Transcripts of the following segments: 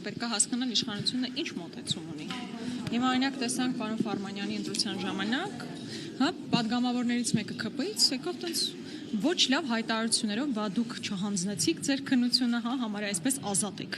պետք է հասկանալ իշխանությունը ինչ մոտեցում ունի։ Հիմա օրինակ տեսանք պարոն Ֆարմանյանի ընտրության ժամանակ, падգամավորներից մեկը ԿՊ-ից եկավ տենց ոչ լավ հայտարարություններով, բա դուք չհանձնեցիք ձեր քննությունը, համարյա այսպես ազատ եք։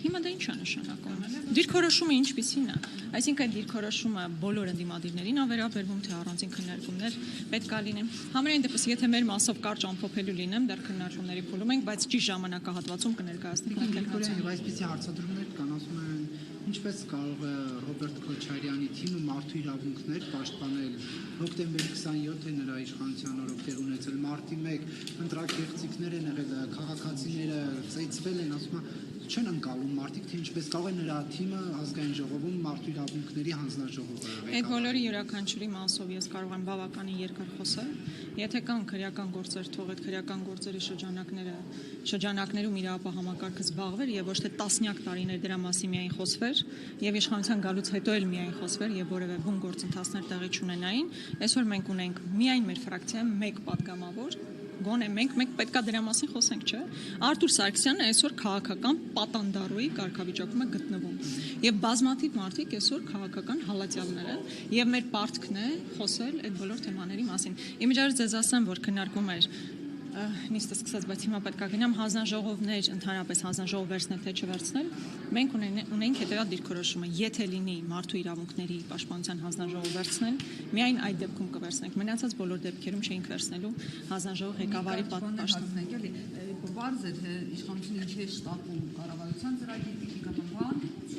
Հիմա դա ինչ է նշանակում։ Դիրքորոշումը ինչպիսին է։ Այսինքն դիրքորոշումը բոլոր ընդդիմադիրներին ա վերաբերվում, թե առանձին քննարկումներ պետք է լինեն։ Համենայն դեպս, եթե մեր մասով կարճ ամփոփելու լինեմ, դեռ քննարկումների փուլում ենք, բայց ճիշտ ժամանակահատվածում կներկայացնենք ակնկալությունները։ Այսպիսի հարցադրումներ կան, ասում են, ինչպես կարող է Ռոբերտ Քոչարյանի թիմը մարդու իրավունքներ պաշտպանել հոկտեմբերի 27-ը նրա իշխանության օրոք տեղ ունեցել մարտի 1 ընտրակեղծիքներ են եղել, քաղաքացիները ծեծվել են, ասում են չեն ընկալում մարդիկ, թե ինչպես կարող է նրա թիմը ազգային ժողովում մարդու իրավունքների հանձնաժողովը ղեկավարել։ Այդ բոլորի յուրաքանչյուրի մասով ես կարող եմ բավականին երկար խոսել, եթե կան քրեական գործեր, թող այդ քրեական գործերի շրջանակներում իրավապահ համակարգը զբաղվեր եւ ոչ թե տասնյակ տարիներ դրա մասին միայն խոսվեր եւ իշխանության գալուց հետո էլ միայն խոսվեր եւ որևէ բուն գործընթացներ տեղի չունենային, այսօր մենք ունենք միայն մեր ֆրակցիայում մեկ падգամավոր, գոնե մենք պետքա դրա մասին խոսենք, չէ՞։ Արտուր Սարգսյանը այսօր քաղաքական պատանդարոյի կարգավիճակում է գտնվում եւ բազմաթիվ մարդիկ այսօր քաղաքական հալածյալներ են եւ մեր պարտքն է խոսել այդ բոլոր թեմաների մասին։ Իմիջիայլոց ձեզ ասեմ, որ քննարկում էր նիստը սկսած, բայց հիմա պետք է գնամ հանձնաժողովներ, ընդհանրապես հանձնաժողով վերցնել թե չվերցնել, մենք ունենք հետեւյալ դիրքորոշումը, եթե լինի մարդու իրավունքների պաշտպանության հանձնաժողով վերցնել, միայն այդ դեպքում կվերցնենք, մնացած բոլոր դեպքերում չէինք վերցնելու հանձնաժողով ղեկավարի պատասխանատվություն, էլի։ Բարձ է թե իշխանությունը ինչի է շտապում կառավարության ծրագիր տեխնիկական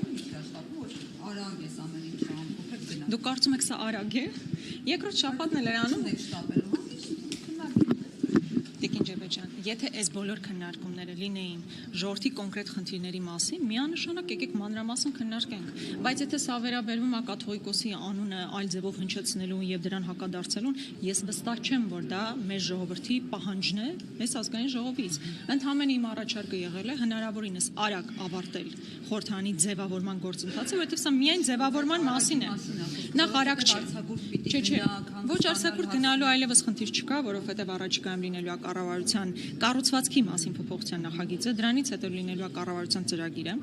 ինչ է շտապում, որ արագ է ամեն ինչ ամփոփել գնա։ Դուք կարծում եք սա արագ է։ Երկրորդ շաբաթն էլ էր անում շտապել։ Եթե այս բոլոր քննարկումները լինեին ժողովրդի կոնկրետ խնդիրների մասին, միանշանակ եկեք մանրամասն քննարկենք, բայց եթե սա վերաբերվում է կաթողիկոսի անունը այլ ձևով հնչեցնելուն եւ դրան հակադարձելուն, ես վստահ չեմ, որ դա մեր ժողովրդի պահանջն է, այս ազգային ժողովից։ Ընդհանրապես իմ առաջարկը եղել է հնարավորինս արագ ավարտել խորհրդարանի ձևավորման գործընթացը, որովհետեւ սա միայն ձևավորման մասին է։ Նախ արագ չէ, ոչ արձակուրդ գնալու այլևս խնդիր չկա, որովհետեւ առաջիկայում լինելու է կառավարության կառուցվածքի մասին փոփոխության նախագիծը, դրանից հետո լինելու է կառավարության ծրագիրը,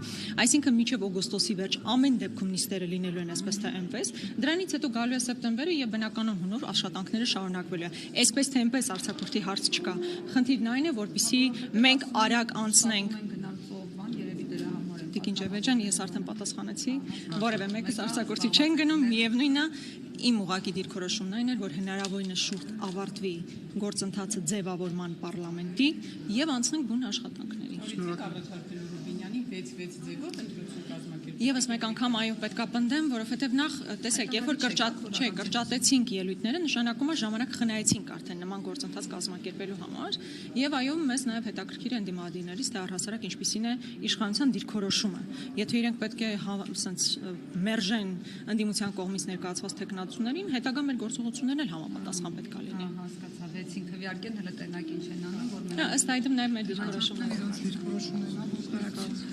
այսինքն մինչև օգոստոսի վերջ ամեն դեպքում նիստերը լինելու են այսպես թե այնպես, դրանից հետո գալու է սեպտեմբերը եւ բնականon հունով աշխատանքները շարունակվելու է։ Այսպես թե այնպես արձակուրդի հարց չկա։ Խնդիրն այն է, որպեսզի մենք արագ անցնենք։ Տիկին Ջեվեջան, ես արդեն պատասխանեցի, որևէ մեկս արձակուրդի չեն գնում, միևնույնն է, իմ ուղղակի դիրքորոշումն այն էր, որ հնարավորինս շուտ ավարտվի գործընթացը ձևավորման պարլամենտի եւ անցնենք բուն աշխատանքների։ Եվս մեկ անգամ այո պետք է պնդեմ, որովհետև նախ տեսեք, երբ որ կրճատեցինք ելույթները, նշանակում է ժամանակ խնայեցինք արդեն նման գործընթաց կազմակերպելու համար, եւ այո մեզ նաեւ հետաքրքիր են դիմադիրներից թե առհասարակ ինչպիսին է իշխանության դիրքորոշումը։ Եթե իրենք պետք է ասենց մերժեն ընդդիմության կողմից ներկայացված տեխնատություններին, հետագա մեր գործողություններն էլ համապատասխան պետք է լինեն։ Հասկացա, 6-ին քվեարկեն, հələ տենակ ինչ են անում, որ ըստ այդմ նաեւ մեր դիրքորոշումները